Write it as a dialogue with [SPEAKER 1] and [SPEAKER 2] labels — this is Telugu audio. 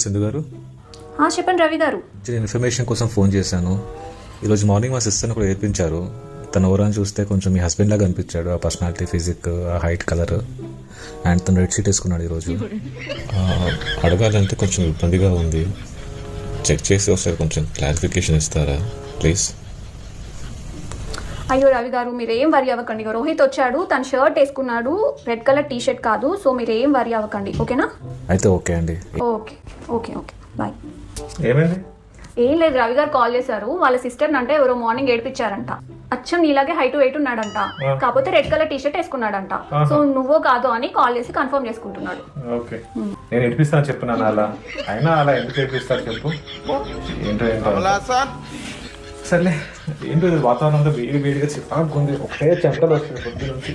[SPEAKER 1] సింధు గారు,
[SPEAKER 2] చెప్పండి రవి గారు.
[SPEAKER 1] నేను ఇన్ఫర్మేషన్ కోసం ఫోన్ చేశాను. ఈరోజు మార్నింగ్ మా సిస్టర్ని కూడా ఏర్పించారు. తన ఓరాన్ని చూస్తే కొంచెం మీ హస్బెండ్ లాగా అనిపించాడు. ఆ పర్సనాలిటీ, ఫిజిక్, ఆ హైట్, కలర్. అండ్ తను రెడ్ షీట్ వేసుకున్నాడు ఈరోజు. అడగాలంటే కొంచెం ఇబ్బందిగా ఉంది. చెక్ చేసి ఒకసారి కొంచెం క్లారిఫికేషన్ ఇస్తారా ప్లీజ్?
[SPEAKER 2] అయ్యో రవి గారు, మీరు ఏం వరి అవ్వకండి. రోహిత్ వచ్చాడు, తన షర్ట్ వేసుకున్నాడు, రెడ్ కలర్ టీ షర్ట్ కాదు. సో మీరు ఏం వరి అవ్వకండి, ఓకేనా?
[SPEAKER 1] అయితే ఓకే అండి.
[SPEAKER 2] Okay okay okay bye.
[SPEAKER 3] ఏమైంది?
[SPEAKER 2] ఏం లేదు, రవి గారు కాల్ చేశారు. వాళ్ళ సిస్టర్ అంటే ఎవరో మార్నింగ్ ఏడిపించారంట. అచ్చం నీలాగే హైట్ వెయిట్ ఉన్నాడంట, కాకపోతే రెడ్ కలర్ టీ షర్ట్ వేసుకున్నాడంట. సో నువ్వో కాదో అని కాల్ చేసి కన్ఫర్మ్ చేసుకుంటున్నాడు.
[SPEAKER 3] ఓకే, నేను ఏడిపిస్తాను చెప్పున్నాను. అలా అయినా అలా ఎందుకు ఏడిపిస్తారు చెప్పు? ఏంటో సర్లే. ఏంటో వాతావరణం అంతా వేడి వేడిగా చిరాకుంది. ఒకటే చెమటలు వస్తుంది పొద్దు నుంచి.